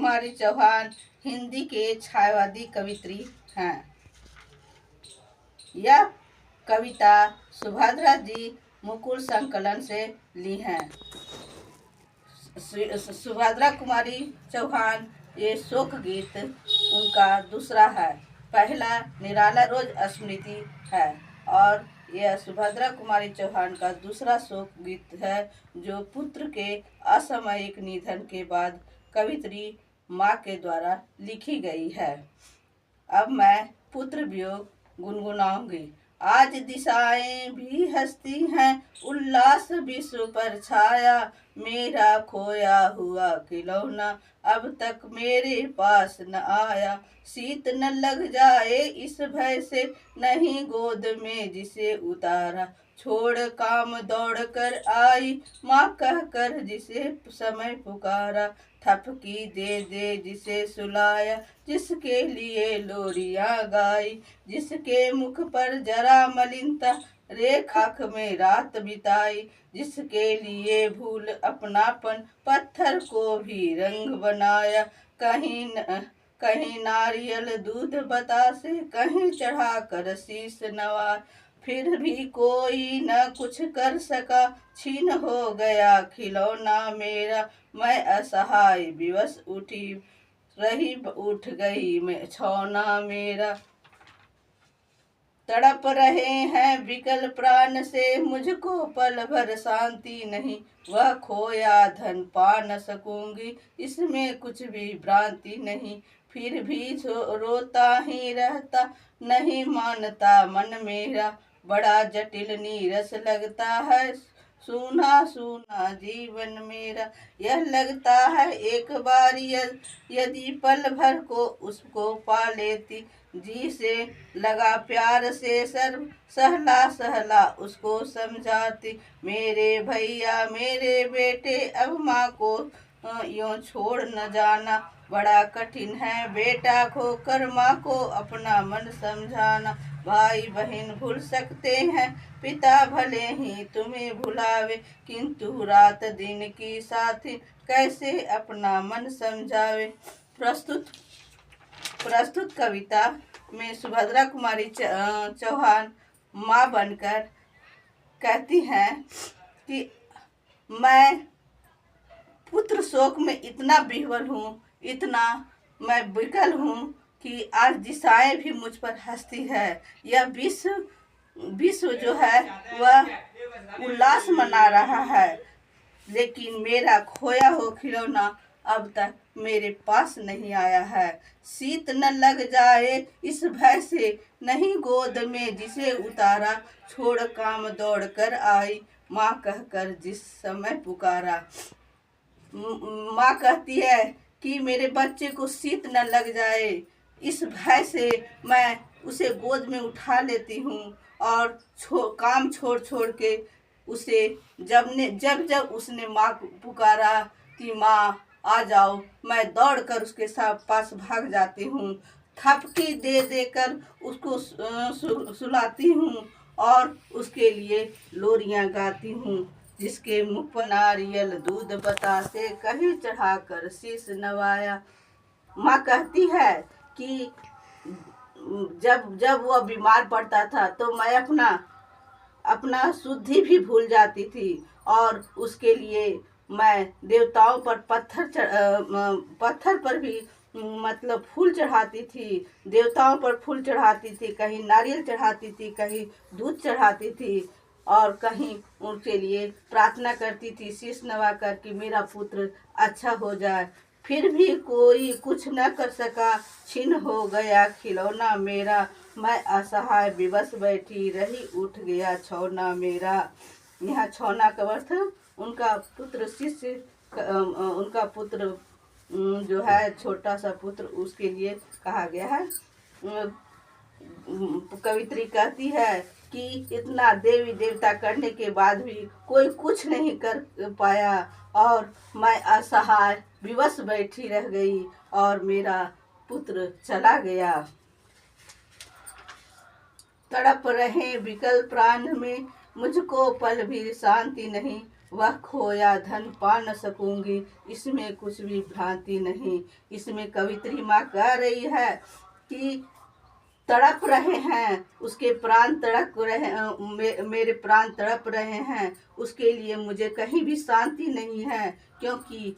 कुमारी चौहान हिंदी के छायावादी कवित्री हैं। यह कविता सुभद्रा जी मुकुल संकलन से ली हैं। सुभद्रा कुमारी चौहान ये शोक गीत उनका दूसरा है। पहला निराला रोज स्मृति है और यह सुभद्रा कुमारी चौहान का दूसरा शोक गीत है, जो पुत्र के असामयिक निधन के बाद कवित्री माँ के द्वारा लिखी गई है। अब मैं पुत्र वियोग गुनगुनाऊंगी। आज दिशाएं भी हंसती हैं, उल्लास विश्व पर छाया, मेरा खोया हुआ खिलौना अब तक मेरे पास न आया। शीत न लग जाए इस भय से, नहीं गोद में जिसे उतारा, छोड़ काम दौड़ कर आई, माँ कह कर जिसे समय पुकारा, थपकी दे दे जिसे सुलाया, जिसके लिए लोरियां गाई, जिसके मुख पर जरा मलिनता रेखा में रात बिताई, जिसके लिए भूल अपनापन पत्थर को भी रंग बनाया। कहीं नारियल दूध बतासे, कहीं चढ़ा कर शीश नवा, फिर भी कोई न कुछ कर सका, छीन हो गया खिलौना मेरा। मैं असहाय विवश उठी रही, उठ गई मैं छौना मेरा। तड़प रहे हैं विकल प्राण से, मुझको पल भर शांति नहीं, वह खोया धन पा न सकूंगी, इसमें कुछ भी भ्रांति नहीं, फिर भी रोता ही रहता, नहीं मानता मन मेरा, बड़ा जटिल नीरस लगता है, सूना सूना जीवन मेरा। यह लगता है एक बार यदि पल भर को उसको पा लेती, जी से लगा प्यार से सर्व सहला सहला उसको समझाती। मेरे भैया मेरे बेटे, अब माँ को यूं छोड़ न जाना, बड़ा कठिन है बेटा खोकर माँ को अपना मन समझाना। भाई बहन भूल सकते हैं, पिता भले ही तुम्हें भुलावे, किंतु रात दिन की साथी कैसे अपना मन समझावे। प्रस्तुत कविता में सुभद्रा कुमारी चौहान माँ बनकर कहती हैं कि मैं पुत्र शोक में इतना विह्वल हूँ, इतना मैं विकल हूँ कि आज दिशाएं भी मुझ पर हंसती है। यह विश्व जो है वह उल्लास मना रहा है, लेकिन मेरा खोया हो खिलौना अब तक मेरे पास नहीं आया है। शीत न लग जाए इस भय से, नहीं गोद में जिसे उतारा, छोड़ काम दौड़ कर आई, माँ कहकर जिस समय पुकारा। माँ कहती है कि मेरे बच्चे को शीत न लग जाए, इस भय से मैं उसे गोद में उठा लेती हूँ और काम छोड़ छोड़ के उसे जब उसने माँ को पुकारा कि माँ आ जाओ, मैं दौड़ कर उसके साथ पास भाग जाती हूँ, थपकी दे देकर उसको सुलाती हूँ और उसके लिए लोरियां गाती हूँ। जिसके मुख पर नारियल दूध बतासे, कहीं चढ़ाकर शीश नवाया। माँ कहती है कि जब वह बीमार पड़ता था तो मैं अपना शुद्धि भी भूल जाती थी और उसके लिए मैं देवताओं पर पत्थर पर भी मतलब फूल चढ़ाती थी, देवताओं पर फूल चढ़ाती थी, कहीं नारियल चढ़ाती थी, कहीं दूध चढ़ाती थी और कहीं उनके लिए प्रार्थना करती थी शीश नवा कर कि मेरा पुत्र अच्छा हो जाए। फिर भी कोई कुछ न कर सका, छीन हो गया खिलौना मेरा। मैं असहाय विवश बैठी रही, उठ गया छौना मेरा। यहाँ छौना का अर्थ उनका पुत्र शिष्य, उनका पुत्र जो है छोटा सा पुत्र, उसके लिए कहा गया है। कवित्री कहती है कि इतना देवी देवता करने के बाद भी कोई कुछ नहीं कर पाया और मैं असहाय विवश बैठी रह गई और मेरा पुत्र चला गया। तड़प रहे विकल प्राण में, मुझको पल भी शांति नहीं, वह खोया धन पा न सकूंगी, इसमें कुछ भी भ्रांति नहीं। इसमें कवित्री माँ कह रही है कि तड़प रहे हैं, उसके प्राण तड़प रहे, मेरे प्राण तड़प रहे हैं, उसके लिए मुझे कहीं भी शांति नहीं है, क्योंकि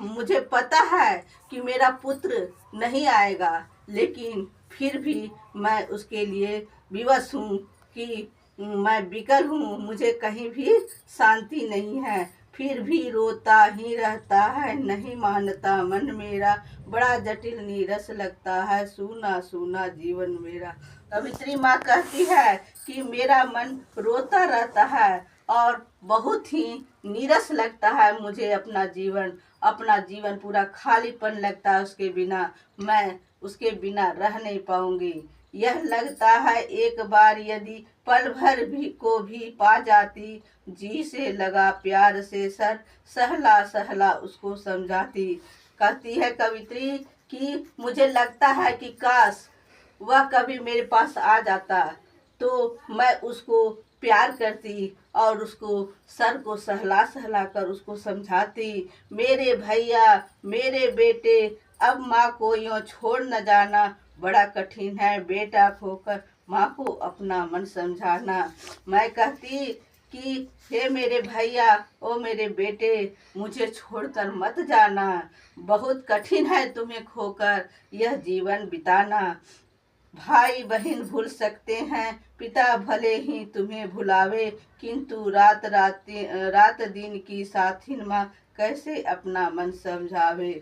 मुझे पता है कि मेरा पुत्र नहीं आएगा, लेकिन फिर भी मैं उसके लिए विवश हूँ कि मैं विकल हूँ, मुझे कहीं भी शांति नहीं है, फिर भी रोता ही रहता है, नहीं मानता मन मेरा, बड़ा जटिल नीरस लगता है, सूना सूना जीवन मेरा। कवित्री माँ कहती है कि मेरा मन रोता रहता है और बहुत ही नीरस लगता है मुझे, अपना जीवन पूरा खालीपन लगता है उसके बिना, मैं उसके बिना रह नहीं पाऊंगी। यह लगता है एक बार यदि पल भर भी को भी पा जाती, जी से लगा प्यार से सर सहला सहला उसको समझाती। कहती है कवित्री कि मुझे लगता है कि काश वह कभी मेरे पास आ जाता तो मैं उसको प्यार करती और उसको सर को सहला सहला कर उसको समझाती, मेरे भैया मेरे बेटे अब माँ को यूँ छोड़ न जाना, बड़ा कठिन है बेटा खोकर माँ को अपना मन समझाना। मैं कहती कि हे मेरे भैया ओ मेरे बेटे, मुझे छोड़कर मत जाना, बहुत कठिन है तुम्हें खोकर यह जीवन बिताना। भाई बहन भूल सकते हैं, पिता भले ही तुम्हें भुलावे, किंतु रात दिन की साथिन माँ कैसे अपना मन समझावे।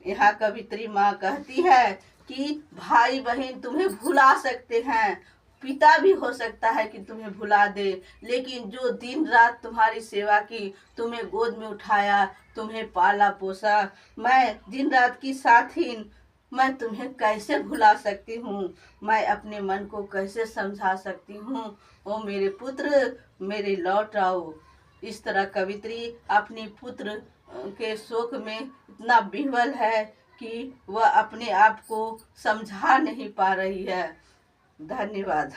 यहाँ कवित्री माँ कहती है कि भाई बहन तुम्हें भुला सकते हैं, पिता भी हो सकता है कि तुम्हें भुला दे, लेकिन जो दिन रात तुम्हारी सेवा की, तुम्हें गोद में उठाया, तुम्हें पाला पोसा, मैं दिन रात की साथिन, मैं तुम्हें कैसे भुला सकती हूँ, मैं अपने मन को कैसे समझा सकती हूँ। ओ मेरे पुत्र मेरे लौट आओ। इस तरह कवित्री अपनी पुत्र के शोक में इतना विह्वल है कि वह अपने आप को समझा नहीं पा रही है। धन्यवाद।